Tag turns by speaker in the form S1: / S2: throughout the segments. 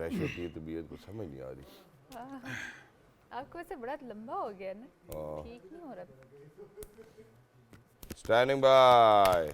S1: Fresh होती है तबीयत को समझ नहीं आ रही.
S2: आपको वैसे बड़ा लंबा हो गया ना, ठीक नहीं हो रहा.
S1: Standing by.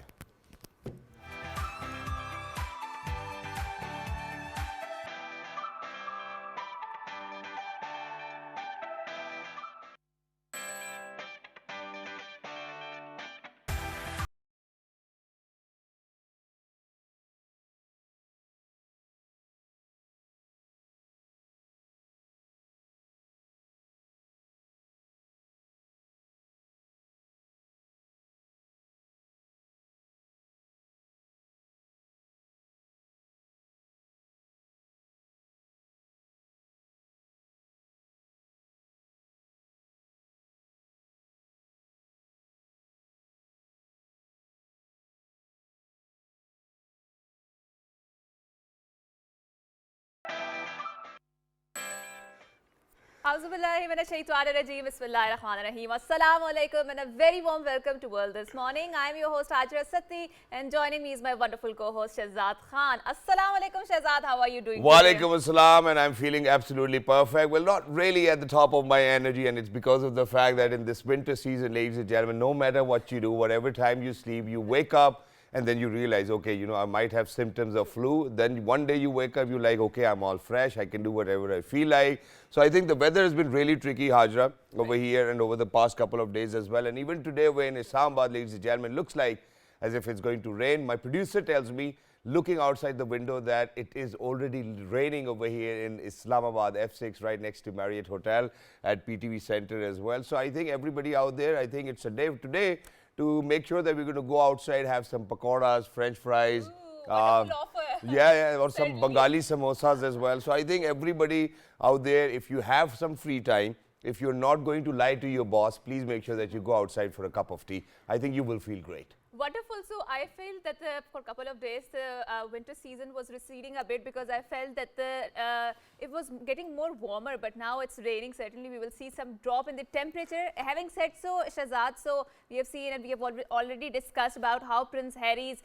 S2: Bismillahirrahmanirrahim. Assalamu alaikum and a very warm welcome to World This Morning. I am your host Hajra Satti and joining me is my wonderful co-host Shahzad Khan. Assalamu alaikum Shahzad, how are you doing today?
S1: Walaikum assalam, and I'm feeling absolutely perfect. Well, not really at the top of my energy, and it's because of the fact that in this winter season, ladies and gentlemen, no matter what you do, whatever time you sleep, you wake up and then you realize, okay, you know, I might have symptoms of flu. Then one day you wake up, you're like, okay, I'm all fresh. I can do whatever I feel like. So I think the weather has been really tricky, Hajra, over here and over the past couple of days as well. And even today, we're in Islamabad, ladies and gentlemen, looks like as if it's going to rain. My producer tells me, looking outside the window, that it is already raining over here in Islamabad, F6, right next to Marriott Hotel at PTV Center as well. So I think everybody out there, I think it's a day today to make sure that we're going to go outside, have some pakoras, French fries.
S2: Wonderful offer.
S1: Yeah, or some
S2: Certainly.
S1: Bengali samosas as well. So I think everybody out there, if you have some free time, if you're not going to lie to your boss, please make sure that you go outside for a cup of tea. I think you will feel great.
S2: Wonderful. So I felt that for a couple of days the winter season was receding a bit because I felt that it was getting more warmer, but now it's raining. Certainly we will see some drop in the temperature. Having said so, Shahzad, so we have seen and we have already discussed about how Prince Harry's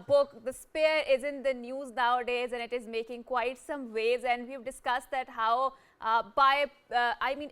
S2: book, The Spare, is in the news nowadays and it is making quite some waves, and we've discussed that how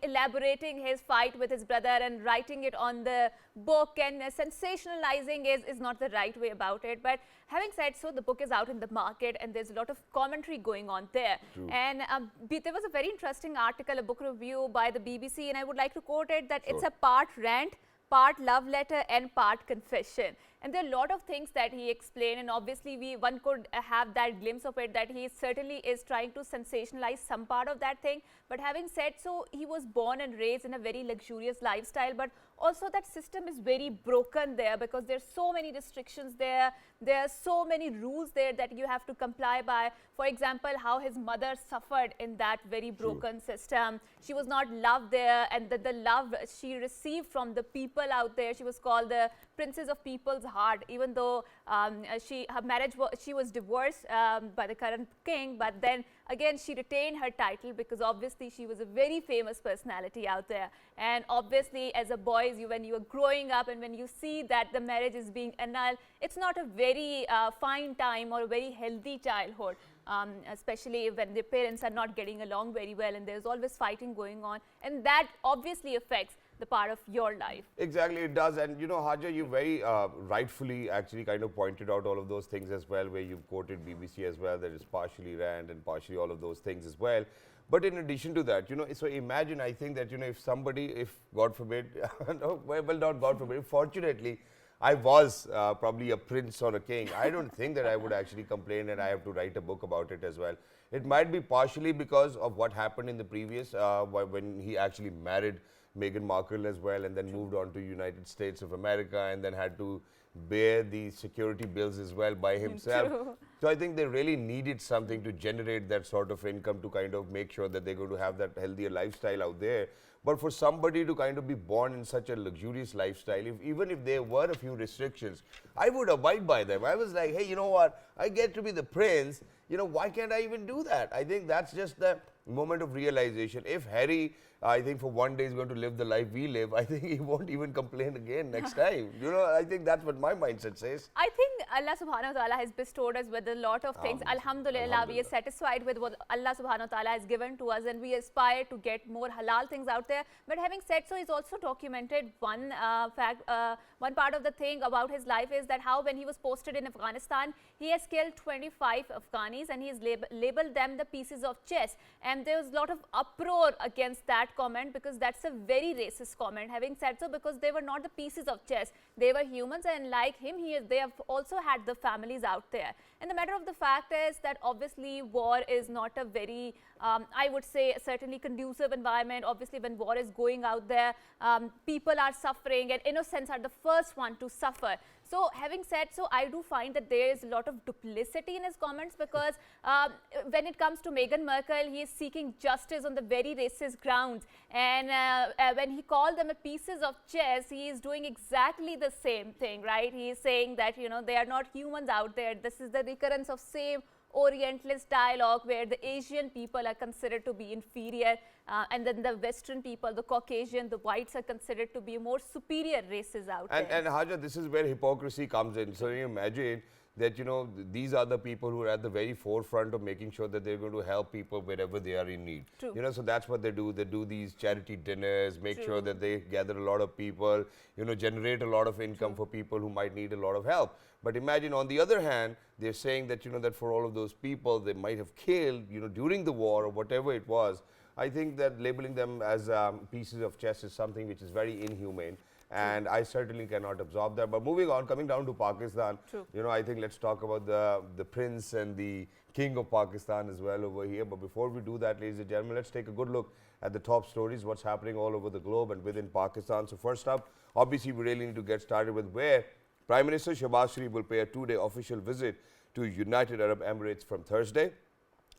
S2: elaborating his fight with his brother and writing it on the book and sensationalizing is not the right way about it. But having said so, the book is out in the market and there's a lot of commentary going on there.
S1: True.
S2: And there was a very interesting article, a book review by the BBC, and I would like to quote it that it's a part rant, part love letter and part confession. And there are a lot of things that he explained, and obviously one could have that glimpse of it that he certainly is trying to sensationalize some part of that thing. But having said so, he was born and raised in a very luxurious lifestyle, but also that system is very broken there because there's so many restrictions there. There are so many rules there that you have to comply by. For example, how his mother suffered in that very broken system. She was not loved there, and the love she received from the people out there, she was called the princess of people's heart, even though she was divorced by the current king, but then again she retained her title because obviously she was a very famous personality out there. And obviously as a boy, when you are growing up and when you see that the marriage is being annulled, it's not a very fine time or a very healthy childhood. Especially when the parents are not getting along very well and there's always fighting going on, and that obviously affects the part of your life.
S1: Exactly, it does. And you know, Haja, you very rightfully actually kind of pointed out all of those things as well, where you quoted BBC as well, that is partially rand and partially all of those things as well. But in addition to that, you know, so imagine, I think that, you know, if somebody, if God forbid, no, well, not God forbid, fortunately, I was probably a prince or a king, I don't think that I would actually complain and I have to write a book about it as well. It might be partially because of what happened in the previous, when he actually married Meghan Markle as well, and then moved on to United States of America, and then had to bear the security bills as well by himself.
S2: True.
S1: So I think they really needed something to generate that sort of income to kind of make sure that they're going to have that healthier lifestyle out there. But for somebody to kind of be born in such a luxurious lifestyle, even if there were a few restrictions, I would abide by them. I was like, hey, you know what? I get to be the prince. You know, why can't I even do that? I think that's just the moment of realization. If Harry, I think for one day is going to live the life we live, I think he won't even complain again next time. You know, I think that's what my mindset says.
S2: I think Allah subhanahu wa ta'ala has bestowed us with a lot of things. Alhamdulillah, we are satisfied with what Allah subhanahu wa ta'ala has given to us, and we aspire to get more halal things out there. But having said so, he's also documented one one part of the thing about his life is that how when he was posted in Afghanistan, he has killed 25 Afghanis and he has labeled them the pieces of chess. And there was a lot of uproar against that comment because that's a very racist comment. Having said so, because they were not the pieces of chess, they were humans, and like him, they have also had the families out there. And the matter of the fact is that obviously war is not a very, I would say, certainly conducive environment. Obviously, when war is going out there, people are suffering, and innocents are the first one to suffer. So having said so, I do find that there is a lot of duplicity in his comments because when it comes to Meghan Markle, he is seeking justice on the very racist grounds. And when he called them a pieces of chess, he is doing exactly the same thing, right? He is saying that, you know, they are not humans out there. This is the recurrence of same Orientalist dialogue where the Asian people are considered to be inferior and then the Western people, the Caucasian, the whites are considered to be more superior races out there.
S1: And Haja, this is where hypocrisy comes in. So you imagine that, you know, these are the people who are at the very forefront of making sure that they're going to help people wherever they are in need.
S2: True.
S1: You know, so that's what they do. They do these charity dinners, make sure that they gather a lot of people, you know, generate a lot of income for people who might need a lot of help. But imagine on the other hand, they're saying that, you know, that for all of those people they might have killed, you know, during the war or whatever it was. I think that labeling them as pieces of chess is something which is very inhumane. And I certainly cannot absorb that. But moving on, coming down to Pakistan, you know, I think let's talk about the prince and the king of Pakistan as well over here. But before we do that, ladies and gentlemen, let's take a good look at the top stories, what's happening all over the globe and within Pakistan. So first up, obviously, we really need to get started with where Prime Minister Shehbaz Sharif will pay a 2-day official visit to United Arab Emirates from Thursday.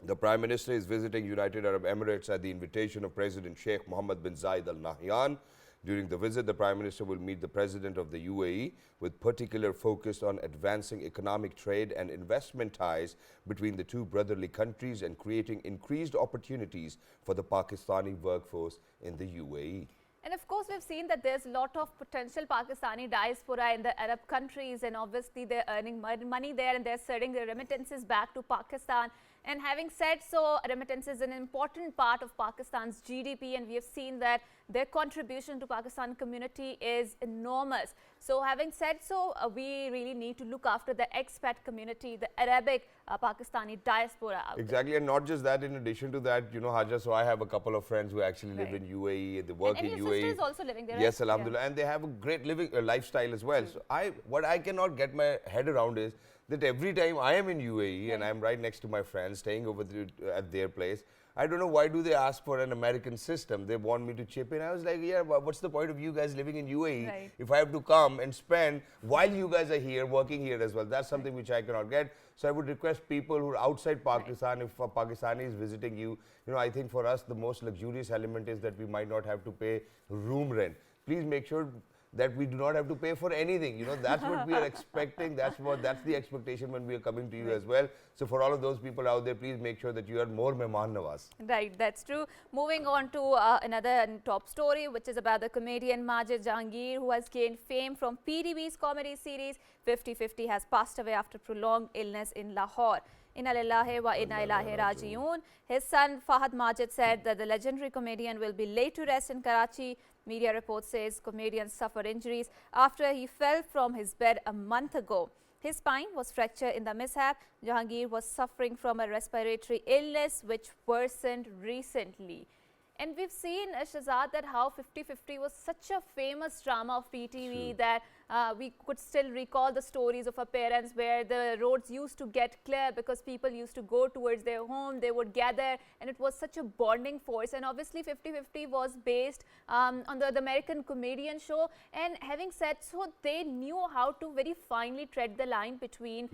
S1: The Prime Minister is visiting United Arab Emirates at the invitation of President Sheikh Mohammed bin Zayed Al Nahyan. During the visit, the Prime Minister will meet the President of the UAE with particular focus on advancing economic trade and investment ties between the two brotherly countries and creating increased opportunities for the Pakistani workforce in the UAE.
S2: And of course, we've seen that there's a lot of potential Pakistani diaspora in the Arab countries, and obviously they're earning money there and they're sending their remittances back to Pakistan. And having said so, remittances is an important part of Pakistan's GDP, and we have seen that their contribution to Pakistan community is enormous. So having said so, we really need to look after the expat community, the Arabic Pakistani diaspora out
S1: Exactly, and not just that, in addition to that, you know, Haja, so I have a couple of friends who actually live in UAE, they work in UAE.
S2: And your sister is also living there,
S1: Yes,
S2: right?
S1: alhamdulillah, and they have a great living lifestyle as well. So what I cannot get my head around is that every time I am in UAE and I'm right next to my friends staying over at their place, I don't know why do they ask for an American system. They want me to chip in. I was like, yeah, what's the point of you guys living in UAE if I have to come and spend while you guys are here, working here as well? That's something which I cannot get. So I would request people who are outside Pakistan, if a Pakistani is visiting you, you know, I think for us the most luxurious element is that we might not have to pay room rent. Please make sure that we do not have to pay for anything. You know, that's what we are expecting. That's the expectation when we are coming to you as well. So for all of those people out there, please make sure that you are more mehman nawaz.
S2: Right, that's true. Moving on to another top story, which is about the comedian Majid Jahangir, who has gained fame from PTV's comedy series 50-50, has passed away after prolonged illness in Lahore. Inna lillahi wa inna ilahi raji'un. His son Fahad Majid said that the legendary comedian will be laid to rest in Karachi. Media reports says comedian suffered injuries after he fell from his bed a month ago. His spine was fractured in the mishap. Jahangir was suffering from a respiratory illness which worsened recently. And we've seen, Shahzad, that how 50-50 was such a famous drama of PTV that we could still recall the stories of our parents where the roads used to get clear because people used to go towards their home, they would gather, and it was such a bonding force. And obviously 50-50 was based on the American comedian show. And having said so, they knew how to very finely tread the line between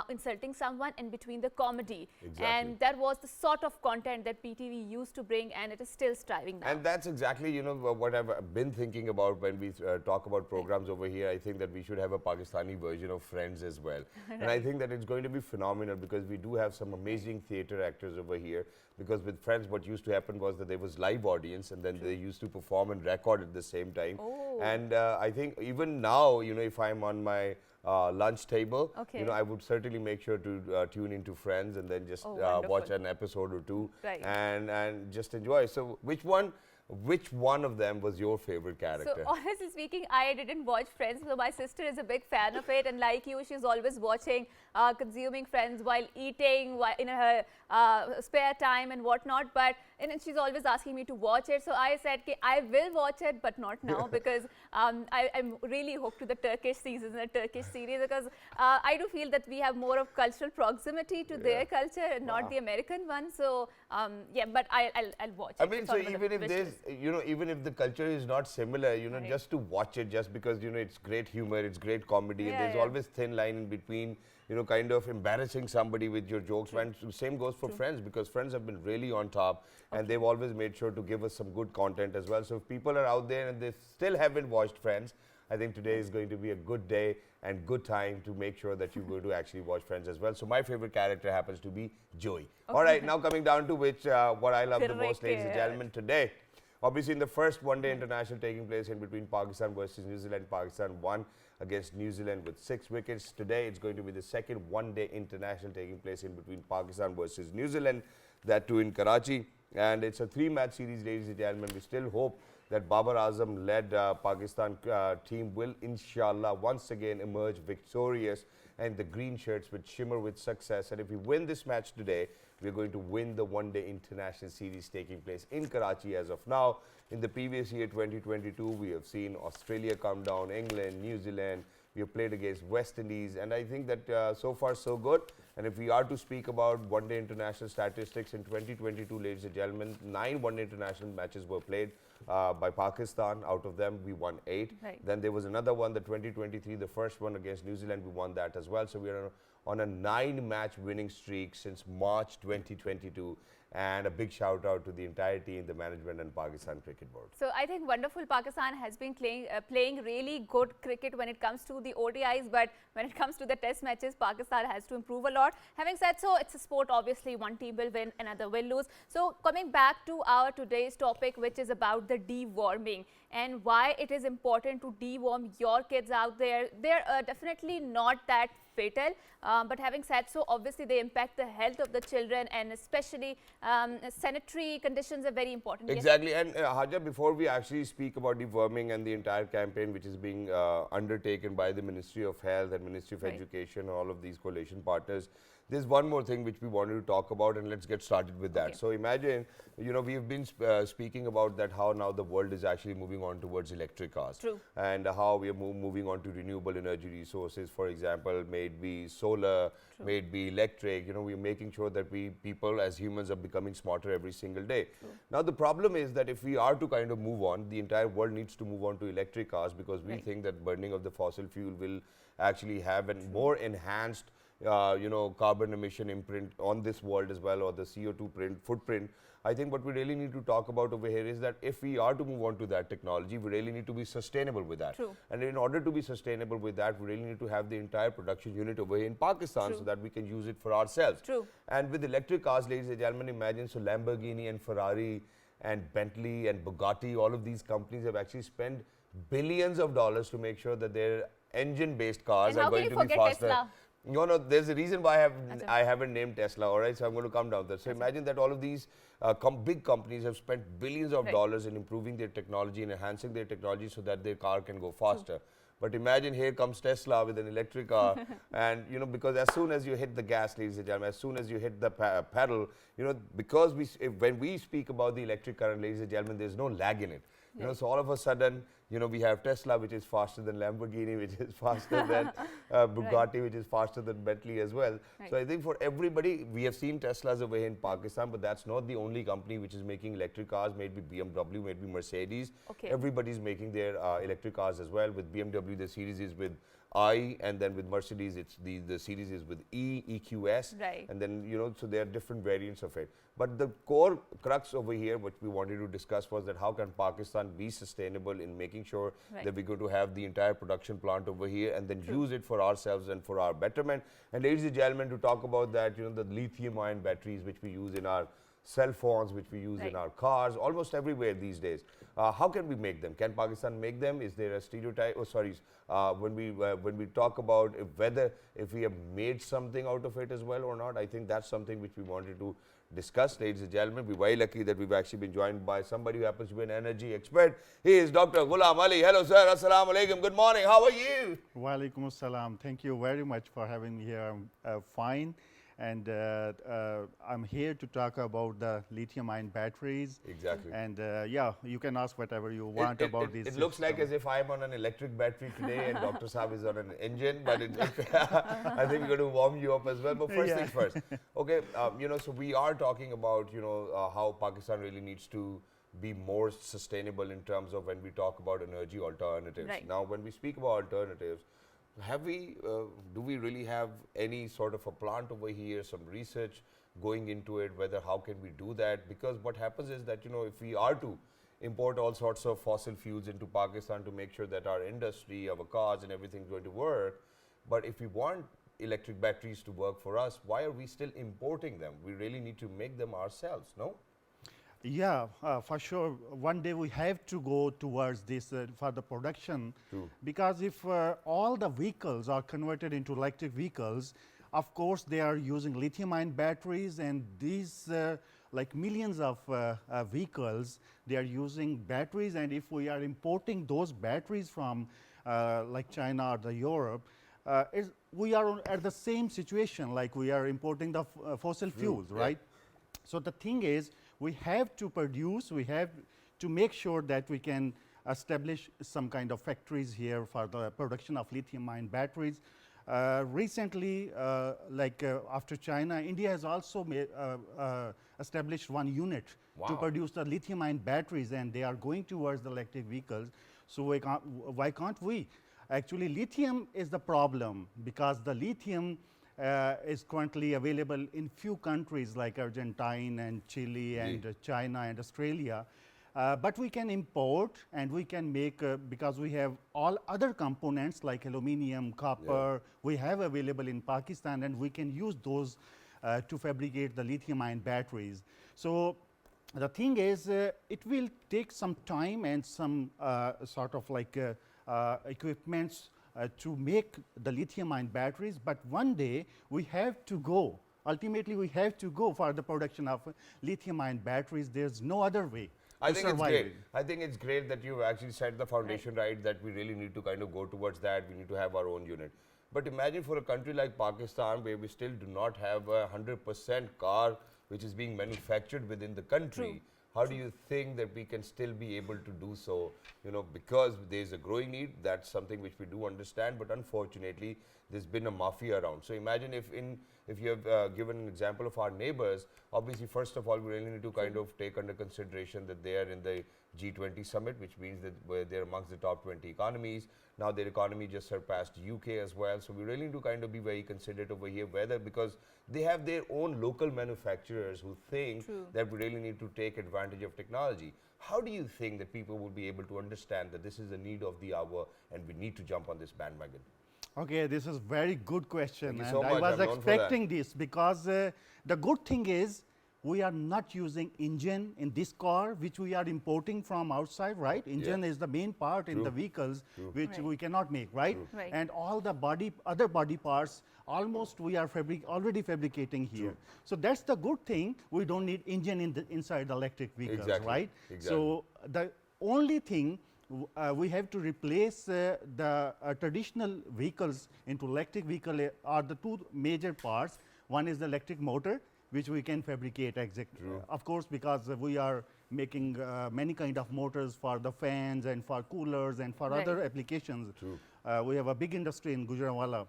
S2: insulting someone and between the comedy.
S1: Exactly.
S2: And that was the sort of content that PTV used to bring, and it is still striving now.
S1: And that's exactly, you know, what I've been thinking about when we talk about programs over here. I think that we should have a Pakistani version of Friends as well. And I think that it's going to be phenomenal because we do have some amazing theatre actors over here. Because with Friends, what used to happen was that there was live audience and then they used to perform and record at the same time. And I think even now, you know, if I'm on my lunch table, you know, I would certainly make sure to tune into Friends and then just watch an episode or two and just enjoy. So which one of them was your favorite character?
S2: So honestly speaking, I didn't watch Friends. So my sister is a big fan of it, and like you, she's always watching, consuming Friends while eating, while in her spare time and whatnot. But and she's always asking me to watch it. So I said, okay, I will watch it, but not now because I'm really hooked to the Turkish seasons and the Turkish series, because I do feel that we have more of cultural proximity to their culture and not the American one. So yeah, but I'll watch it.
S1: I mean, so even if there's, you know, even if the culture is not similar, you know, just to watch it, just because, you know, it's great humor, it's great comedy, and there's always thin line in between, you know, kind of embarrassing somebody with your jokes. And same goes for Friends, because Friends have been really on top and they've always made sure to give us some good content as well. So if people are out there and they still haven't watched Friends, I think today is going to be a good day and good time to make sure that you go to actually watch Friends as well. So my favorite character happens to be Joey. All right, now coming down to which what I love the most, ladies and gentlemen, today. Obviously, in the first one-day international taking place in between Pakistan versus New Zealand, Pakistan won against New Zealand with 6 wickets. Today, it's going to be the second one-day international taking place in between Pakistan versus New Zealand, that too in Karachi. And it's a 3-match series, ladies and gentlemen. We still hope that Babar Azam-led Pakistan team will, inshallah, once again emerge victorious, and the green shirts would shimmer with success. And if we win this match today, we're going to win the one-day international series taking place in Karachi as of now. In the previous year, 2022, we have seen Australia come down, England, New Zealand. We have played against West Indies, and I think that so far so good. And if we are to speak about one-day international statistics in 2022, ladies and gentlemen, 9 one-day international matches were played by Pakistan. Out of them, we won 8. Then there was another one, the 2023, the first one against New Zealand, we won that as well. So we are on a 9-match winning streak since March 2022. And a big shout out to the entire team, the management and Pakistan Cricket Board.
S2: So I think wonderful Pakistan has been playing really good cricket when it comes to the ODIs, but when it comes to the test matches, Pakistan has to improve a lot. Having said so, it's a sport, obviously one team will win, another will lose. So coming back to our today's topic, which is about the deworming and why it is important to deworm your kids out there. They're definitely not that fatal, but having said so, obviously they impact the health of the children, and especially sanitary conditions are very important.
S1: Exactly. Yes. And Haja, before we actually speak about deworming and the entire campaign which is being undertaken by the Ministry of Health and Ministry of Education and all of these coalition partners, there's one more thing which we wanted to talk about, and let's get started with that. So imagine, you know, we've been speaking about that how now the world is actually moving on towards electric cars. And how we are moving on to renewable energy resources, for example, may it be solar, may it be electric. You know, we're making sure that people as humans are becoming smarter every single day. Now the problem is that if we are to kind of move on, the entire world needs to move on to electric cars, because we think that burning of the fossil fuel will actually have a more enhanced you know, carbon emission imprint on this world as well, or the CO2 footprint. I think what we really need to talk about over here is that if we are to move on to that technology, we really need to be sustainable with that. And in order to be sustainable with that, we really need to have the entire production unit over here in Pakistan so that we can use it for ourselves. And with electric cars, ladies and gentlemen, imagine, so Lamborghini and Ferrari and Bentley and Bugatti, all of these companies have actually spent billions of dollars to make sure that their engine-based cars are going to be faster. Tesla? No, there's a reason why I haven't named Tesla, all right? So I'm going to come down there. So imagine that all of these big companies have spent billions of dollars in improving their technology and enhancing their technology so that their car can go faster. But imagine here comes Tesla with an electric car, and you know, because as soon as you hit the gas, ladies and gentlemen, as soon as you hit the pedal, you know, because when we speak about the electric current, ladies and gentlemen, there's no lag in it. You know, so all of a sudden, you know, we have Tesla, which is faster than Lamborghini, which is faster than Bugatti, which is faster than Bentley as well. So I think for everybody, we have seen Teslas over here in Pakistan, but that's not the only company which is making electric cars. Maybe BMW, maybe Mercedes. Everybody's making their electric cars as well. With BMW, the series is with I, and then with Mercedes, it's the series is with E, EQS,
S2: Right.
S1: and then, you know, so there are different variants of it. But the core crux over here, what we wanted to discuss was that how can Pakistan be sustainable in making sure
S2: Right.
S1: that we're going to have the entire production plant over here and then use it for ourselves and for our betterment. And ladies and gentlemen, to talk about that, you know, the lithium ion batteries which we use in our cell phones, which we use in our cars, almost everywhere these days. How can we make them? Can Pakistan make them? Is there a stereotype? Oh, sorry. When we talk about if we have made something out of it as well or not, I think that's something which we wanted to discuss, ladies and gentlemen. We're very lucky that we've actually been joined by somebody who happens to be an energy expert. He is Dr. Ghulam Ali. Hello, sir. Assalamu alaikum. Good morning. How are you?
S3: Walaikum assalam. Thank you very much for having me here. I'm fine. And I'm here to talk about the lithium-ion batteries.
S1: Exactly.
S3: And yeah, you can ask whatever you want about these.
S1: It looks like as if I'm on an electric battery today and Dr. Saab is on an engine, but I think we're going to warm you up as well. But first things first. Okay, you know, so we are talking about, you know, how Pakistan really needs to be more sustainable in terms of when we talk about energy alternatives.
S2: Right.
S1: Now, when we speak about alternatives, do we really have any sort of a plant over here, some research going into it, whether how can we do that? Because what happens is that, you know, if we are to import all sorts of fossil fuels into Pakistan to make sure that our industry, our cars and everything is going to work, but if we want electric batteries to work for us, why are we still importing them? We really need to make them ourselves, no?
S3: Yeah, for sure. One day we have to go towards this for the production.
S1: True.
S3: Because if all the vehicles are converted into electric vehicles, of course they are using lithium-ion batteries, and these like millions of vehicles, they are using batteries. And if we are importing those batteries from like China or the Europe, we are at the same situation like we are importing the fossil fuels, right? So the thing is, we have to produce, we have to make sure that we can establish some kind of factories here for the production of lithium-ion batteries. Recently, after China, India has also established one unit to produce the lithium-ion batteries, and they are going towards the electric vehicles. So why can't we? Actually, lithium is the problem, because the lithium is currently available in few countries like Argentina and Chile and China and Australia. But we can import and we can make, because we have all other components like aluminum, copper, we have available in Pakistan, and we can use those to fabricate the lithium-ion batteries. So the thing is, it will take some time and some sort of like equipments to make the lithium-ion batteries, but one day we have to go. Ultimately, we have to go for the production of lithium-ion batteries. There's no other way.
S1: I think it's great. I think it's great that you've actually set the foundation right, that we really need to kind of go towards that. We need to have our own unit. But imagine for a country like Pakistan, where we still do not have a 100% car which is being manufactured within the country.
S2: True.
S1: How do you think that we can still be able to do so? You know, because there's a growing need, that's something which we do understand, but unfortunately, there's been a mafia around. So imagine if you have given an example of our neighbors, obviously, first of all, we really need to kind of take under consideration that they are in the G20 summit, which means that they're amongst the top 20 economies. Now their economy just surpassed UK as well. So we really need to kind of be very considerate over here, whether because they have their own local manufacturers who think that we really need to take advantage of technology. How do you think that people will be able to understand that this is a need of the hour and we need to jump on this bandwagon?
S3: Okay, this is very good question.
S1: Thank you
S3: and
S1: so
S3: I
S1: much.
S3: was
S1: I'm known for
S3: expecting this, because the good thing is we are not using engine in this car, which we are importing from outside, right? Engine is the main part in the vehicles, which we cannot make, right? And all the other body parts, almost we are already fabricating here. So that's the good thing. We don't need engine inside the electric vehicles, right? So the only thing we have to replace the traditional vehicles into electric vehicle are the two major parts. One is the electric motor, which we can fabricate of course, because we are making many kind of motors for the fans and for coolers and for other applications. We have a big industry in Gujranwala.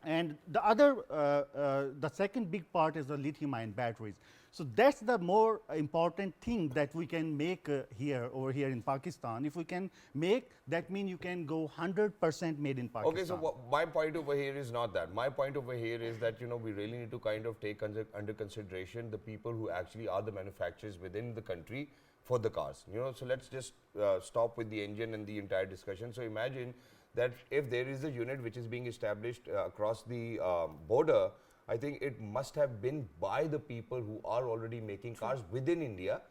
S3: And the second big part is the lithium-ion batteries. So that's the more important thing that we can make over here in Pakistan. If we can make, that means you can go 100% made in Pakistan.
S1: Okay, so my point over here is not that. My point over here is that, we really need to kind of take under consideration the people who actually are the manufacturers within the country for the cars. So let's just stop with the engine and the entire discussion. So imagine that if there is a unit which is being established across the border, I think it must have been by the people who are already making cars within India,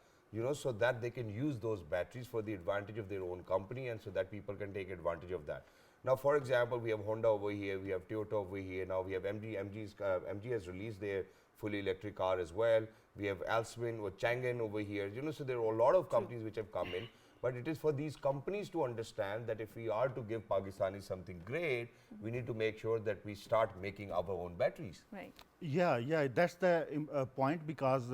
S1: so that they can use those batteries for the advantage of their own company and so that people can take advantage of that. Now, for example, we have Honda over here, we have Toyota over here, now we have MG. MG has released their fully electric car as well. We have Alswin or Changan over here, so there are a lot of companies which have come in. But it is for these companies to understand that if we are to give Pakistanis something great, we need to make sure that we start making our own batteries.
S2: Right.
S3: Yeah, that's the point, because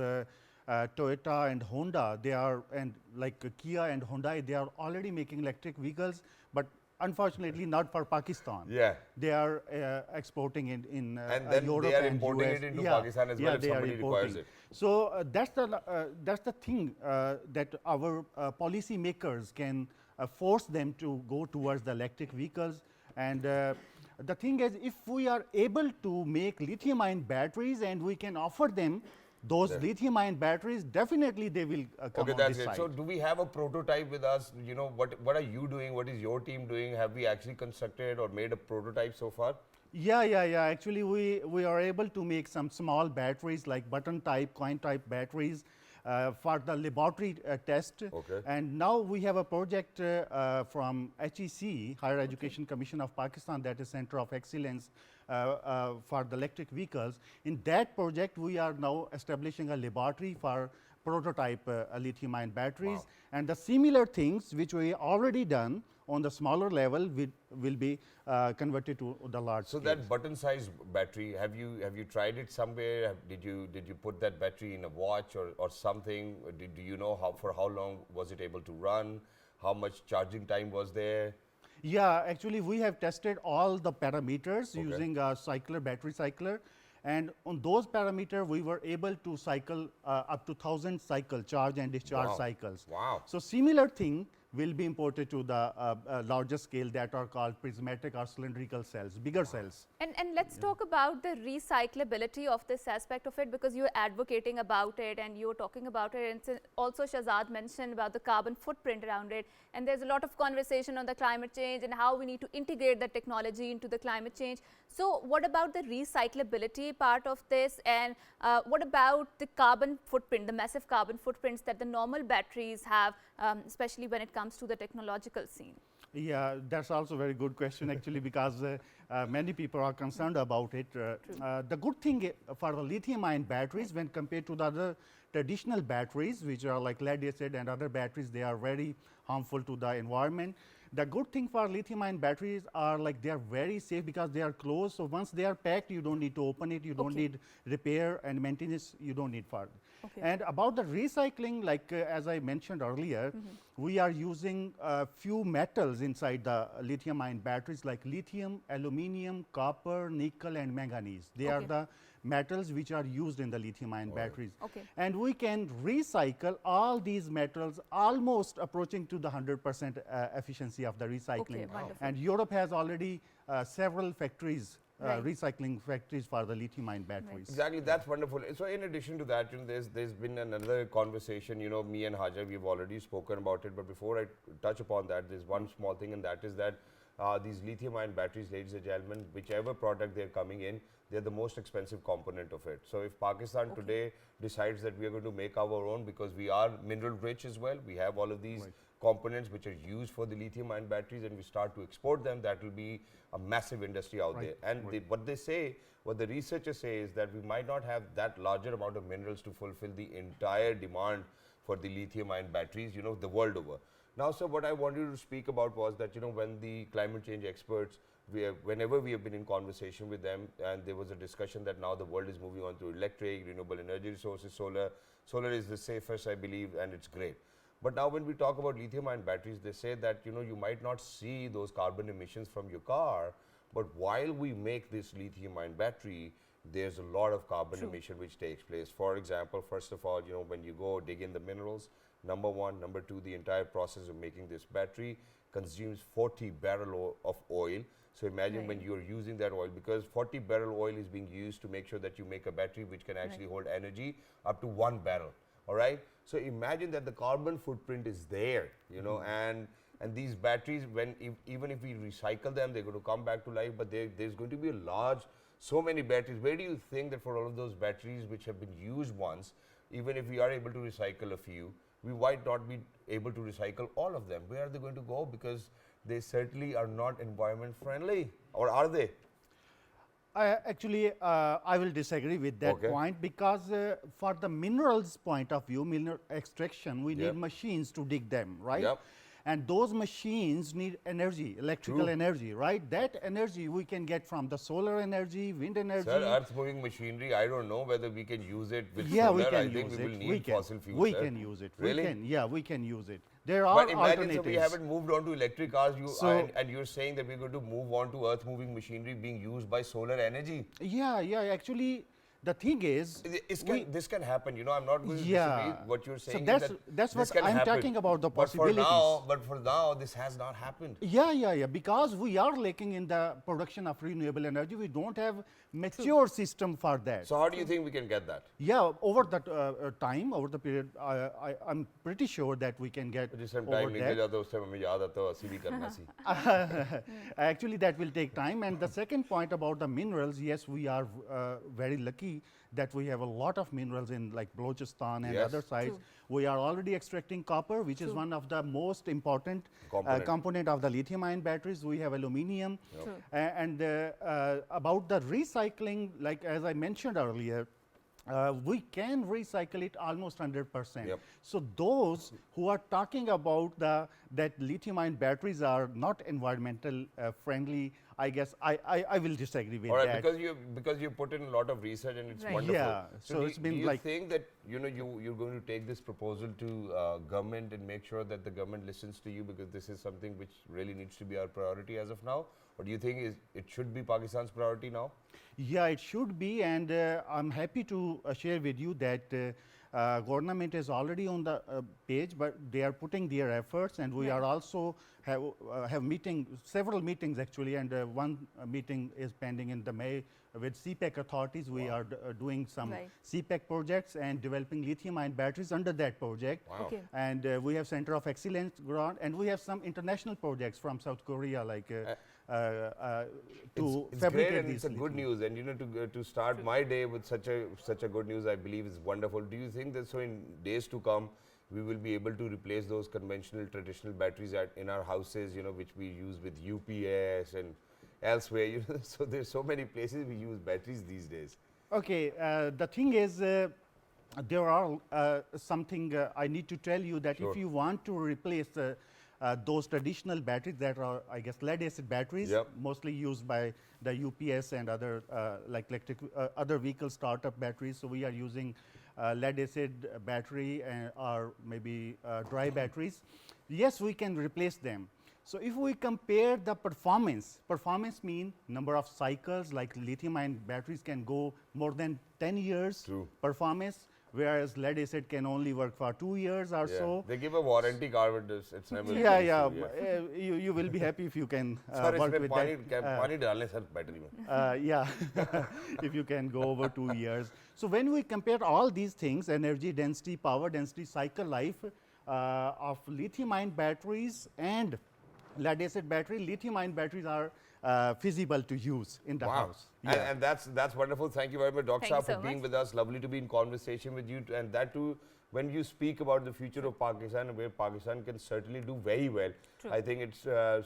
S3: Toyota and Honda, they are, and like Kia and Hyundai, they are already making electric vehicles, but unfortunately not for Pakistan.
S1: Yeah.
S3: They are exporting in
S1: And then
S3: Europe
S1: they are
S3: and
S1: importing
S3: US.
S1: it into Pakistan as well if
S3: they are
S1: somebody requires
S3: importing.
S1: it.
S3: So that's the thing that our policy makers can force them to go towards the electric vehicles. And the thing is, if we are able to make lithium-ion batteries and we can offer them those lithium-ion batteries, definitely they will come
S1: Okay,
S3: on
S1: that's
S3: this
S1: it.
S3: side.
S1: So do we have a prototype with us? What are you doing? What is your team doing? Have we actually constructed or made a prototype so far?
S3: Yeah. Actually, we are able to make some small batteries like button type, coin type batteries for the laboratory test.
S1: Okay.
S3: And now we have a project from HEC, Higher Education Commission of Pakistan, that is Center of Excellence for the electric vehicles. In that project, we are now establishing a laboratory for prototype lithium-ion batteries.
S1: Wow.
S3: And the similar things which we already done on the smaller level will be converted to the large
S1: So
S3: scale.
S1: that button size battery, have you tried it somewhere? Did you put that battery in a watch or something? Do you know for how long was it able to run? How much charging time was there?
S3: Yeah, actually we have tested all the parameters using a battery cycler, and on those parameters we were able to cycle up to 1,000 charge and discharge cycles.
S1: Wow.
S3: So similar thing will be imported to the larger scale that are called prismatic or cylindrical cells, bigger cells.
S2: And let's talk about the recyclability of this aspect of it, because you're advocating about it and you're talking about it, and also Shahzad mentioned about the carbon footprint around it, and there's a lot of conversation on the climate change and how we need to integrate the technology into the climate change. So what about the recyclability part of this, and what about the carbon footprint, the massive carbon footprints that the normal batteries have, especially when it comes to the technological scene?
S3: Yeah, that's also a very good question actually, because many people are concerned about it. The good thing for the lithium-ion batteries, when compared to the other traditional batteries, which are like lead acid and other batteries, they are very harmful to the environment. The good thing for lithium-ion batteries are like they are very safe because they are closed. So once they are packed, you don't need to open it, you don't need repair and maintenance, you don't need for. And about the recycling, like as I mentioned earlier, we are using a few metals inside the lithium-ion batteries like lithium, aluminium, copper, nickel, and manganese. They are the metals which are used in the lithium-ion batteries. And we can recycle all these metals almost approaching to the 100% efficiency of the recycling. And Europe has already several factories, recycling factories for the lithium-ion batteries.
S1: Exactly, that's wonderful. So in addition to that, there's been another conversation, me and Hajar, we've already spoken about it, but before I touch upon that, there's one small thing, and that is that these lithium-ion batteries, ladies and gentlemen, whichever product they're coming in, they're the most expensive component of it. So if Pakistan today decides that we are going to make our own, because we are mineral rich as well, we have all of these components which are used for the lithium-ion batteries, and we start to export them, that will be a massive industry out there. And what the researchers say is that we might not have that larger amount of minerals to fulfill the entire demand for the lithium-ion batteries, the world over. Now, sir, what I wanted to speak about was that, when the climate change experts, whenever we have been in conversation with them, and there was a discussion that now the world is moving on to electric, renewable energy resources, solar. Solar is the safest, I believe, and it's great. But now when we talk about lithium-ion batteries, they say that, you might not see those carbon emissions from your car, but while we make this lithium-ion battery, there's a lot of carbon emission which takes place. For example, first of all, when you go dig in the minerals, number one, number two, the entire process of making this battery consumes 40 barrel of oil. So imagine when you're using that oil, because 40 barrel oil is being used to make sure that you make a battery which can actually hold energy up to 1 barrel. All right. So imagine that the carbon footprint is there, and these batteries, even if we recycle them, they're going to come back to life. But there's going to be a large, so many batteries. Where do you think that for all of those batteries which have been used once, even if we are able to recycle a few, we might not be able to recycle all of them? Where are they going to go? Because they certainly are not environment friendly, or are they?
S3: Actually, I will disagree with that point, because for the minerals point of view, mineral extraction, we need machines to dig them, right? And those machines need energy, electrical energy, right? That energy we can get from the solar energy, wind energy.
S1: Sir, earth moving machinery, I don't know whether we can use it with
S3: yeah,
S1: solar.
S3: we can
S1: I
S3: use
S1: think
S3: it.
S1: we will need fossil fuels.
S3: We can use it.
S1: Really?
S3: We can, yeah, we can use it. There are
S1: but imagine,
S3: alternatives.
S1: so we haven't moved on to electric cars, and you're saying that we're going to move on to earth moving machinery being used by solar energy.
S3: Yeah, actually, the thing is,
S1: this can happen. I'm not going to disagree. What you're saying
S3: so
S1: is
S3: that's what
S1: can
S3: I'm
S1: happen.
S3: talking about, the possibilities.
S1: But for now, this has not happened.
S3: Yeah. Because we are lacking in the production of renewable energy. We don't have mature system for that.
S1: So how do you think we can get that?
S3: Yeah, over that time, over the period, I'm pretty sure that we can get over that. Actually, that will take time. And the second point about the minerals, yes, we are very lucky that we have a lot of minerals in like Balochistan and other sites. We are already extracting copper, which is one of the most important component of the lithium-ion batteries. We have aluminium. And about the recycling, like as I mentioned earlier, we can recycle it almost 100%. So those who are talking about that lithium-ion batteries are not environmental friendly, I guess I will disagree with that.
S1: All right, because you put in a lot of research and it's wonderful.
S3: Yeah, so it's been like.
S1: Do you think that you're going to take this proposal to government and make sure that the government listens to you, because this is something which really needs to be our priority as of now? Or do you think it should be Pakistan's priority now?
S3: Yeah, it should be, and I'm happy to share with you that government is already on the page, but they are putting their efforts, and we are also have several meetings actually, and one meeting is pending in the May with CPEC authorities. We are doing some CPEC projects and developing lithium-ion batteries under that project. And we have Center of Excellence grant, and we have some international projects from South Korea, like to
S1: it's
S3: fabricate
S1: great, and
S3: these
S1: it's a good news, and to start my day with such a good news, I believe is wonderful. Do you think that so in days to come we will be able to replace those conventional traditional batteries in our houses, which we use with UPS and elsewhere, so there's so many places we use batteries these days.
S3: Okay, the thing is, there are something I need to tell you, that if you want to replace those traditional batteries that are, I guess, lead acid batteries, mostly used by the UPS and other like electric other vehicle startup batteries. So we are using lead acid battery or maybe dry batteries. Yes, we can replace them. So if we compare the performance mean number of cycles, like lithium-ion batteries can go more than 10 years performance, whereas lead acid can only work for 2 years or so.
S1: They give a warranty card with this. It's never
S3: you will be happy if you can work with that. Yeah, if you can go over 2 years. So when we compare all these things, energy density, power density, cycle life of lithium-ion batteries and lead acid battery, lithium-ion batteries are feasible to use in the house.
S1: And that's wonderful. Thank you very much, Dr. Saab, for being with us. Lovely to be in conversation with you, and that too, when you speak about the future of Pakistan and where Pakistan can certainly do very well. I think it's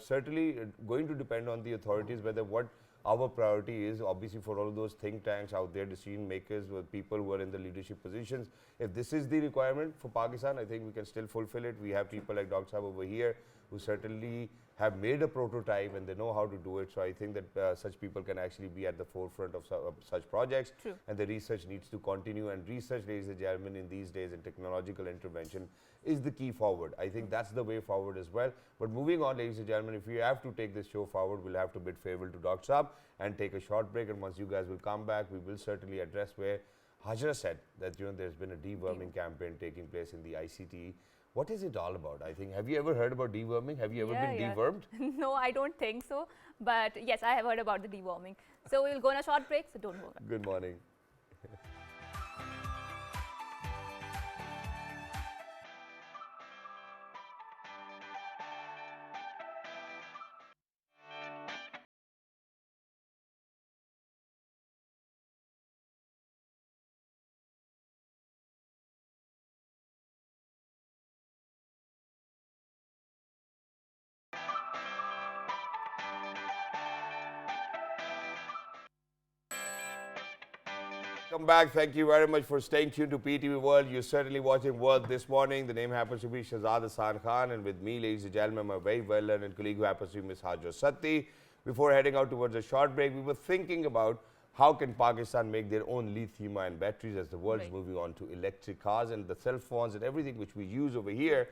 S1: certainly going to depend on the authorities whether what our priority is. Obviously, for all those think tanks out there, decision makers, with people who are in the leadership positions, if this is the requirement for Pakistan, I think we can still fulfill it. We have people like Dr. Saab over here who certainly have made a prototype and they know how to do it. So I think that such people can actually be at the forefront of such projects.
S2: True.
S1: And the research needs to continue. And research, ladies and gentlemen, in these days, and technological intervention is the key forward. I think that's the way forward as well. But moving on, ladies and gentlemen, if we have to take this show forward, we'll have to bid farewell to Dr. Saab and take a short break. And once you guys will come back, we will certainly address where Hajra said that there's been a deworming campaign taking place in the ICT. What is it all about? I think, have you ever heard about deworming? Have you ever been dewormed?
S2: No, I don't think so. But yes, I have heard about the deworming. So we'll go on a short break, so don't move.
S1: Good morning. Welcome back. Thank you very much for staying tuned to PTV World. You're certainly watching World this morning. The name happens to be Shahzad Hassan Khan, and with me, ladies and gentlemen, my very well-learned colleague who happens to be Ms. Hajra Satti. Before heading out towards a short break, we were thinking about how can Pakistan make their own lithium-ion batteries as the world's moving on to electric cars and the cell phones and everything which we use over here.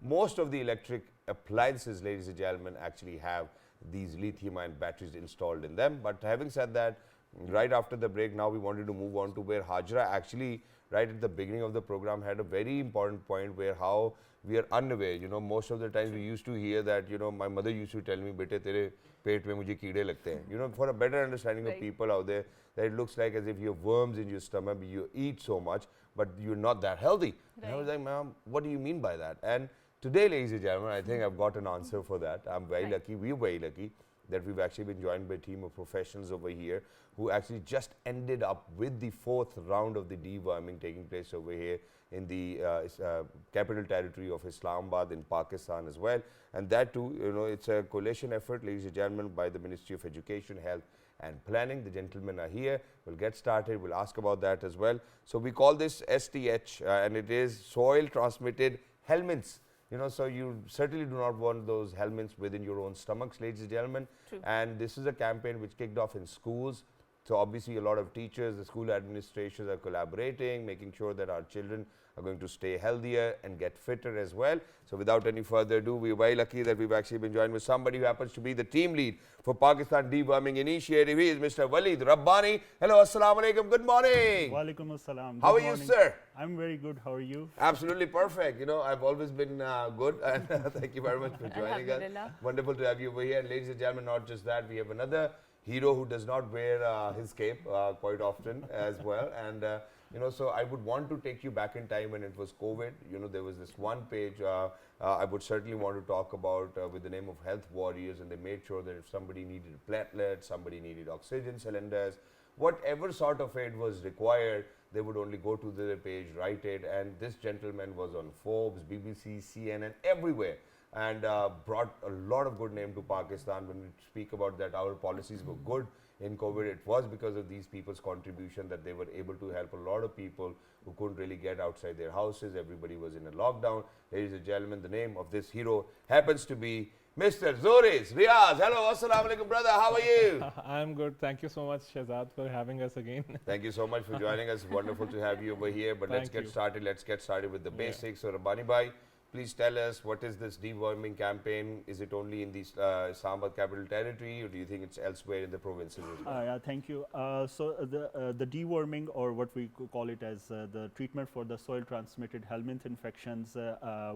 S1: Most of the electric appliances, ladies and gentlemen, actually have these lithium-ion batteries installed in them. But having said that, right after the break, now we wanted to move on to where Hajra actually, right at the beginning of the program, had a very important point where how we are unaware. You know, most of the times we used to hear that, you know, my mother used to tell me, bete tere पेट में मुझे कीड़े लगते हैं. You know, for a better understanding of people out there, that it looks like as if you have worms in your stomach, you eat so much, but you're not that healthy. And I was like, ma'am, what do you mean by that? And today, ladies and gentlemen, I think I've got an answer for that. I'm very lucky, we're very lucky that we've actually been joined by a team of professionals over here who actually just ended up with the 4th round of the deworming taking place over here in the capital territory of Islamabad in Pakistan as well. And that too, you know, it's a coalition effort, ladies and gentlemen, by the Ministry of Education, Health and Planning. The gentlemen are here. We'll get started. We'll ask about that as well. So we call this STH and it is soil transmitted helminths. You know, so you certainly do not want those helminths within your own stomachs, ladies and gentlemen.
S2: True.
S1: And this is a campaign which kicked off in schools. So obviously a lot of teachers, the school administrations are collaborating, making sure that our children are going to stay healthier and get fitter as well. So without any further ado, we're very lucky that we've actually been joined with somebody who happens to be the team lead for Pakistan Deworming Initiative. He is Mr. Waleed Rabbani. Hello, assalamu alaikum. Good morning.
S4: Walaikum assalam.
S1: How are you, sir?
S4: I'm very good. How are you?
S1: Absolutely perfect. You know, I've always been good, and thank you very much for joining us. Wonderful to have you over here. And ladies and gentlemen, not just that, we have another hero who does not wear his cape quite often as well. And you know, so I would want to take you back in time when it was COVID. You know, there was this one page I would certainly want to talk about with the name of Health Warriors, and they made sure that if somebody needed platelets, somebody needed oxygen cylinders, whatever sort of aid was required, they would only go to the page, write it, and this gentleman was on Forbes, BBC, CNN, everywhere, and brought a lot of good name to Pakistan. When we speak about that our policies were good in COVID, it was because of these people's contribution that they were able to help a lot of people who couldn't really get outside their houses. Everybody was in a lockdown. Ladies and gentlemen, the name of this hero happens to be Mr. Zoris Riaz. Hello, assalamu alaikum, brother. How are you?
S5: I'm good. Thank you so much, Shahzad, for having us again.
S1: Thank you so much for joining us. Wonderful to have you over here. But let's get started. Let's get started with the basics. So, Rabbani bhai, please tell us, what is this deworming campaign? Is it only in the Islamabad capital territory, or do you think it's elsewhere in the provinces as well?
S4: Yeah, thank you. So the deworming, or what we call it as the treatment for the soil transmitted helminth infections,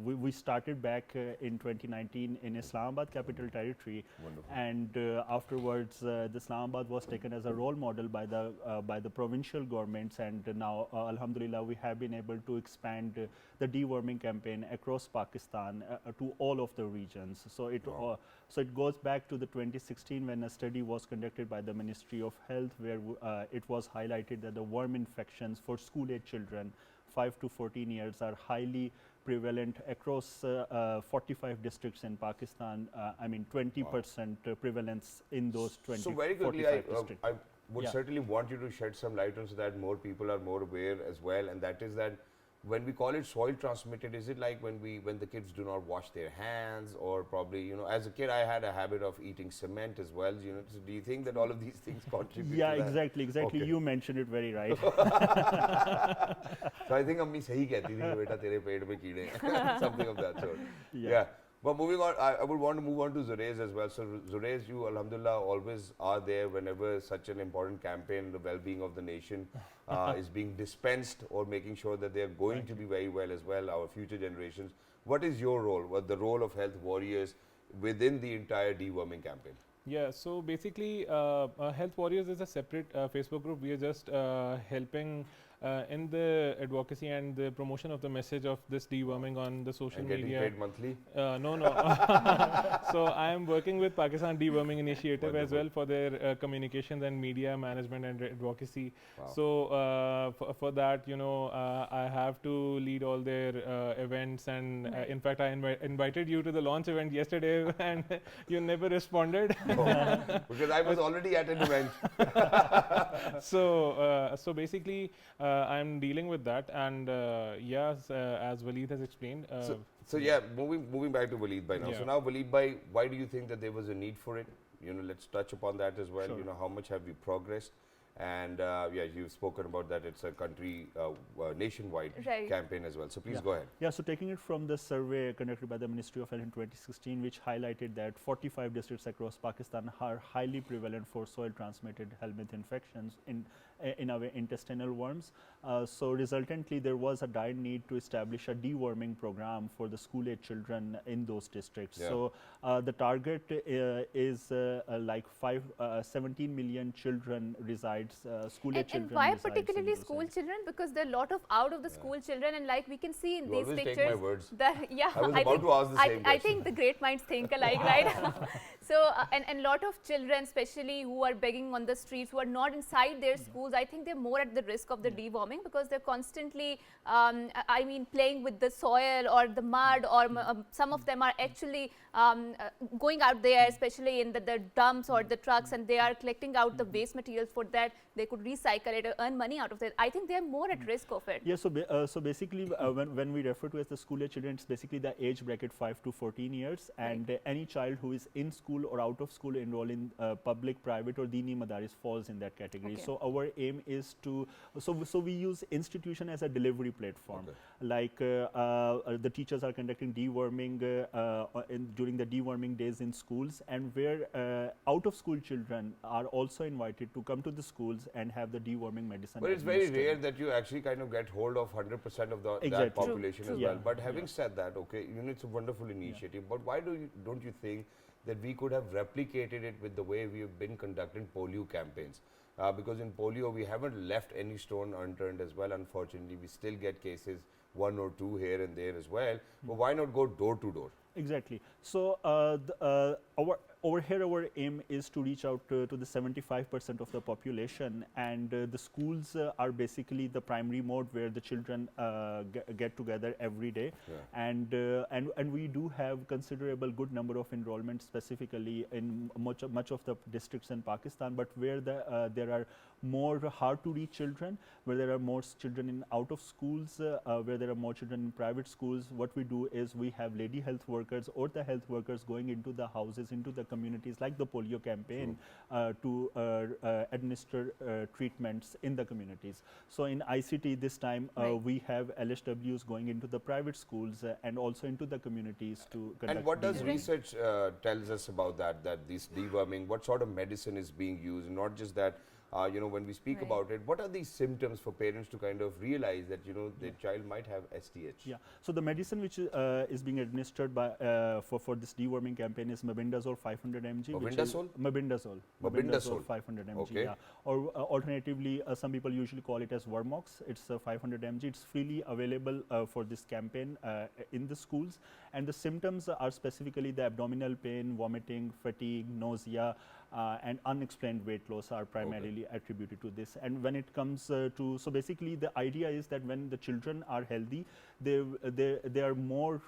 S4: we started back in 2019 in Islamabad capital territory.
S1: Wonderful.
S4: And afterwards the Islamabad was taken as a role model by the provincial governments, and now alhamdulillah we have been able to expand the deworming campaign across Pakistan to all of the regions. So it goes back to the 2016 when a study was conducted by the Ministry of Health, where it was highlighted that the worm infections for school-age children 5 to 14 years are highly prevalent across 45 districts in Pakistan. I mean 20% prevalence in those 20
S1: So very quickly,
S4: 45 districts.
S1: I would certainly want you to shed some light on so that more people are more aware as well, and that is that when we call it soil transmitted, is it like when the kids do not wash their hands, or probably, you know, as a kid I had a habit of eating cement as well, you know, so do you think that all of these things contribute
S4: Yeah,
S1: to that?
S4: exactly.
S1: Okay.
S4: You mentioned it very right.
S1: So I think अम्मी सही कहती थी कि बेटा तेरे पेट में कीड़े हैं, something of that sort.
S4: Yeah.
S1: But moving on, I would want to move on to Zuraiz as well. So Zuraiz, you alhamdulillah always are there whenever such an important campaign, the well-being of the nation is being dispensed, or making sure that they are going to be very well as well, our future generations. What is your role, what the role of health warriors within the entire deworming campaign?
S5: Yeah, so basically, Health Warriors is a separate Facebook group. We are just helping in the advocacy and the promotion of the message of this deworming on the social
S1: And
S5: media.
S1: getting paid monthly?
S5: No, no. So I am working with Pakistan Deworming Initiative as well for their communications and media management and advocacy.
S1: Wow.
S5: So for that, you know, I have to lead all their events, and in fact, I invited you to the launch event yesterday, and you never responded.
S1: Because I was already at an event.
S5: So basically, I'm dealing with that, and yes, as Waleed has explained.
S1: So yeah, moving back to Waleed Bhai now.
S5: Yeah.
S1: So now Waleed Bhai, why do you think that there was a need for it? You know, let's touch upon that as well.
S4: Sure.
S1: You know, how much have we progressed? And yeah, you've spoken about that it's a country nationwide
S2: Right.
S1: campaign as well. So please
S4: Yeah.
S1: go ahead.
S4: Yeah, so taking it from the survey conducted by the Ministry of Health in 2016, which highlighted that 45 districts across Pakistan are highly prevalent for soil transmitted helminth infections in our intestinal worms. So resultantly, there was a dire need to establish a deworming program for the school-age children in those districts.
S1: Yeah.
S4: So the target is like 17 million children resides, school-age children
S2: And why
S4: resides in
S2: particularly
S4: those
S2: school
S4: areas.
S2: children? Because there are a lot of out of the school children, and like we can see in
S1: You
S2: these
S1: always take
S2: pictures.
S1: my words.
S2: Yeah,
S1: I was about to ask the same
S2: I
S1: question.
S2: think the great minds think alike, right? So, and lot of children, especially who are begging on the streets, who are not inside their schools, I think they're more at the risk of the deworming, because they're constantly, I mean, playing with the soil or the mud, or some of them are actually going out there, especially in the dumps or the trucks, and they are collecting out the waste materials. For that, they could recycle it or earn money out of it. I think they're more at risk of it.
S4: Yeah, so basically, when we refer to as the school-age children, it's basically the age bracket 5 to 14 years, and any child who is in school or out of school enroll in public, private, or Dini Madaris falls in that category.
S2: Okay.
S4: So our aim is to, so we use institution as a delivery platform.
S1: Okay.
S4: Like the teachers are conducting deworming during the deworming days in schools, and where out of school children are also invited to come to the schools and have the deworming medicine.
S1: But it's very
S4: administered.
S1: rare that you actually kind of get hold of 100% of that
S4: Exactly.
S1: population
S2: True,
S1: as
S4: true.
S1: well.
S4: Yeah.
S1: But having said that, okay, you know, it's a wonderful initiative. But why don't you think that we could have replicated it with the way we have been conducting polio campaigns? Because in polio, we haven't left any stone unturned as well. Unfortunately, we still get cases, 1 or 2 here and there as well. But why not go door to door?
S4: Exactly. So over here, our aim is to reach out to the 75% of the population, and the schools are basically the primary mode where the children get together every day.
S1: Yeah.
S4: And we do have considerable good number of enrollments, specifically in much of the districts in Pakistan, but where there are more hard to reach children, where there are more children in out of schools, where there are more children in private schools, what we do is we have lady health workers or the health workers going into the houses, into the communities, like the polio campaign, to administer treatments in the communities. So in ICT this time, we have LSWs going into the private schools and also into the communities to conduct.
S1: And what does
S4: deworming.
S1: research tells us about that this deworming, what sort of medicine is being used? Not just that, you know, when we speak
S2: Right.
S1: about it, what are these symptoms for parents to kind of realize that, you know, their child might have STH?
S4: Yeah. So the medicine which is being administered by for this deworming campaign is mebendazole 500 mg.
S1: Mebendazole?
S4: Mebendazole.
S1: Mebendazole.
S4: 500 mg.
S1: Okay.
S4: Yeah. Or alternatively, some people usually call it as Vermox. It's 500 mg. It's freely available for this campaign in the schools, and the symptoms are specifically the abdominal pain, vomiting, fatigue, nausea, and unexplained weight loss are primarily attributed to this. And when it comes to, so basically the idea is that when the children are healthy, they are more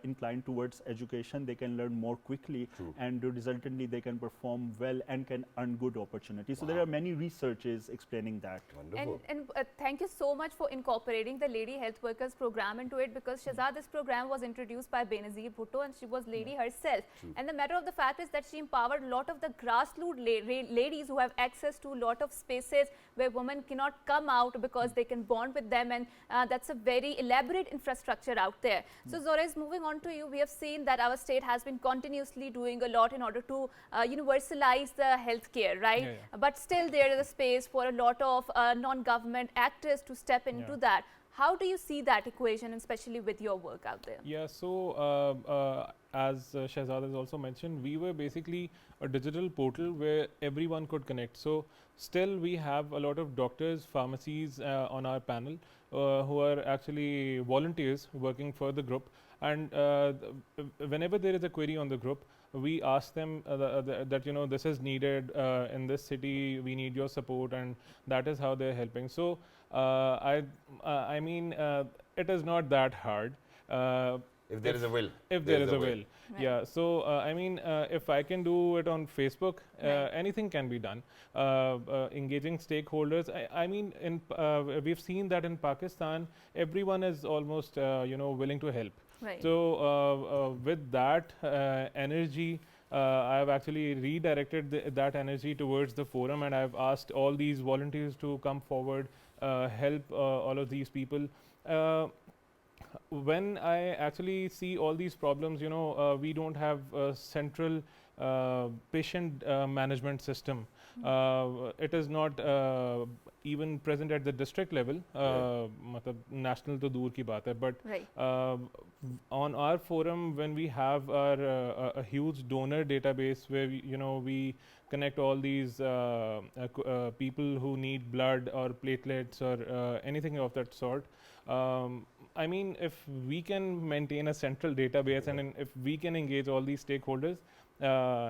S4: inclined towards education, they can learn more quickly, and resultantly they can perform well and can earn good opportunities. So there are many researches explaining that.
S1: Wonderful.
S2: And thank you so much for incorporating the Lady Health Workers program into it, because Shahzad, this program was introduced by Benazir Bhutto, and she was lady herself. And the matter of the fact is that she empowered a lot of the grassroots ladies who have access to a lot of spaces where women cannot come out because they can bond with them, and that's a very elaborate infrastructure out there. So Zorez, moving on to you, we have seen that our state has been continuously doing a lot in order to universalize the healthcare, right? But still there is a space for a lot of non-government actors to step into that. How do you see that equation, especially with your work out there?
S5: Yeah, so as Shahzad has also mentioned, we were basically a digital portal where everyone could connect. So still we have a lot of doctors, pharmacies on our panel who are actually volunteers working for the group. And whenever there is a query on the group, we ask them that this is needed in this city, we need your support, and that is how they're helping. So I mean, it is not that hard.
S1: If there is a will.
S5: If there is a will.
S2: Right.
S5: Yeah. So I mean, if I can do it on Facebook, anything can be done. Engaging stakeholders. I mean, we've seen that in Pakistan, everyone is almost willing to help.
S2: Right.
S5: So with that energy, I have actually redirected that energy towards the forum, and I've asked all these volunteers to come forward, help all of these people. When I actually see all these problems, we don't have a central patient management system. It is not even present at the district level. मतलब national तो दूर की बात है, but on our forum, when we have our a huge donor database where we connect all these people who need blood or platelets or anything of that sort. I mean, if we can maintain a central database and if we can engage all these stakeholders,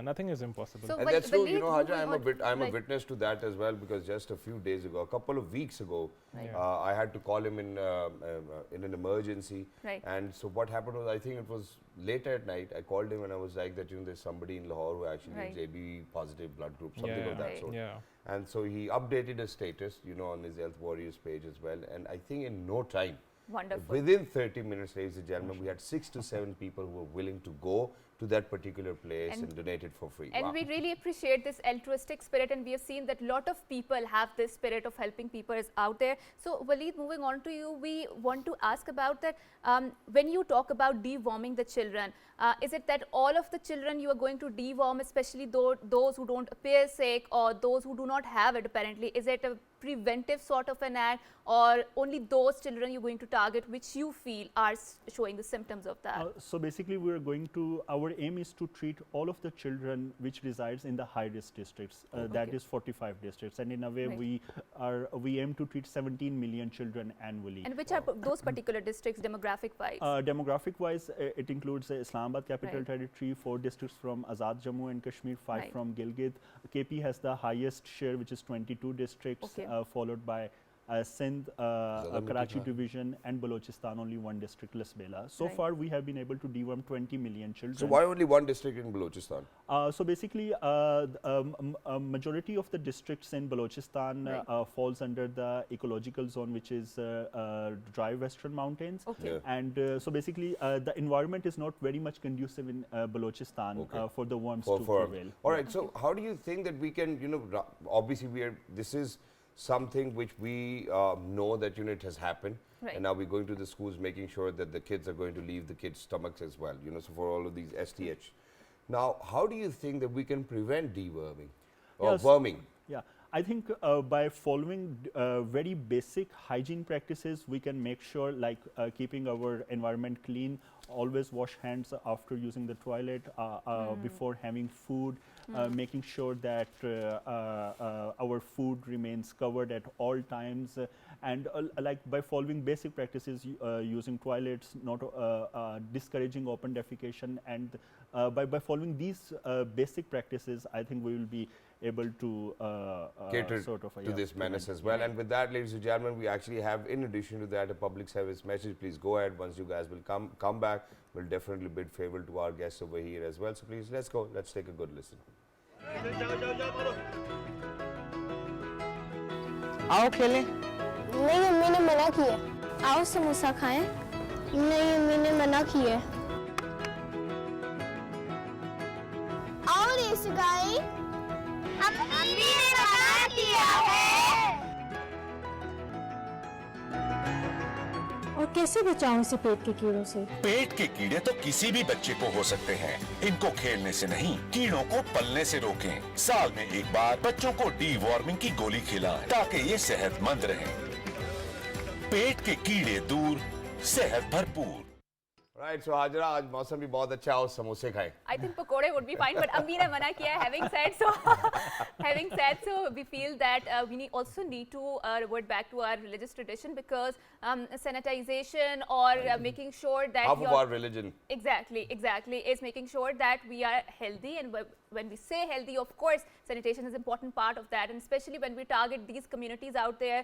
S5: nothing is impossible.
S2: So
S1: And that's true, Haja, I'm a witness to that as well, because just a few days ago, a couple of weeks ago, I had to call him in an emergency. And so what happened was, I think it was late at night, I called him and I was like that, there's somebody in Lahore who actually needs AB positive blood group, something of that sort. And so he updated his status, on his Health Warriors page as well. And I think in no time, within 30 minutes, ladies and gentlemen, we had 6 to 7 people who were willing to go to that particular place and donate it for free.
S2: And we really appreciate this altruistic spirit, and we have seen that a lot of people have this spirit of helping people is out there. So Waleed, moving on to you, we want to ask about that. When you talk about deworming the children, is it that all of the children you are going to deworm, especially those who don't appear sick or those who do not have it apparently? Is it a preventive sort of an act, or only those children you're going to target which you feel are showing the symptoms of that?
S4: So basically we're going to, our aim is to treat all of the children which resides in the high risk districts, that is 45 districts, and in a way we aim to treat 17 million children annually.
S2: And which are those particular districts demographic wise?
S4: Demographic wise, it includes Islamabad Capital Territory, 4 districts from Azad Jammu and Kashmir, 5 from Gilgit. KP has the highest share, which is 22 districts, followed by Sindh, Karachi division, and Balochistan, only 1 district, Lasbela. So far we have been able to deworm 20 million children.
S1: So why only 1 district in Balochistan?
S4: So basically a majority of the districts in Balochistan falls under the ecological zone, which is dry western mountains. And so basically the environment is not very much conducive in Balochistan for the worms to prevail.
S1: All right, so how do you think that we can, obviously this is something which we know that it has happened, and now we're going to the schools making sure that the kids are going to leave the kids' stomachs as well, so for all of these STH. Now, how do you think that we can prevent deworming or worming?
S4: Yeah, I think by following very basic hygiene practices, we can make sure, like keeping our environment clean, always wash hands after using the toilet, before having food, making sure that our food remains covered at all times, and like by following basic practices, using toilets, not discouraging open defecation, and by following these basic practices, I think we will be able to
S1: cater
S4: sort of
S1: to this menace as well. And with that, ladies and gentlemen, we actually have, in addition to that, a public service message. Please go ahead. Once you guys will come back, we'll definitely bid favor to our guests over here as well. So please, let's go. Let's take a good listen.
S6: आओ खेलें।
S7: नहीं अम्मी ने मना किया। आओ समोसा खाएं। नहीं अम्मी ने मना किया। आओ रेस गाएं। अम्मी ने मना किया है।
S8: और कैसे बचाऊं इसे पेट के कीड़ों से?
S9: पेट के कीड़े तो किसी भी बच्चे को हो सकते हैं। इनको खेलने से नहीं, कीड़ों को पलने से रोकें। साल में एक बार बच्चों को डीवॉर्मिंग की गोली खिलाएं ताकि ये सेहतमंद रहें। पेट के कीड़े दूर, सेहत भरपूर।
S1: Right, so हाजरा, आज मौसम भी बहुत अच्छा है और समोसे खाएं।
S2: I think pakode would be fine, but अम्मी ने मना किया है. Having said so, we feel that we also need to revert back to our religious tradition, because sanitization or making sure that
S1: half of our religion.
S2: Exactly, is making sure that we are healthy. And when we say healthy, of course, sanitation is an important part of that, and especially when we target these communities out there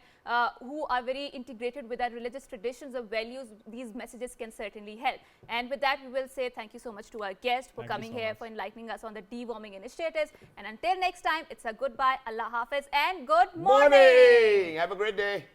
S2: who are very integrated with our religious traditions or values, these messages can certainly help. And with that, we will say thank you so much to our guest for coming here, for enlightening us on the deworming initiatives. And until next time, it's a goodbye, Allah Hafiz, and good morning.
S1: Have a great day.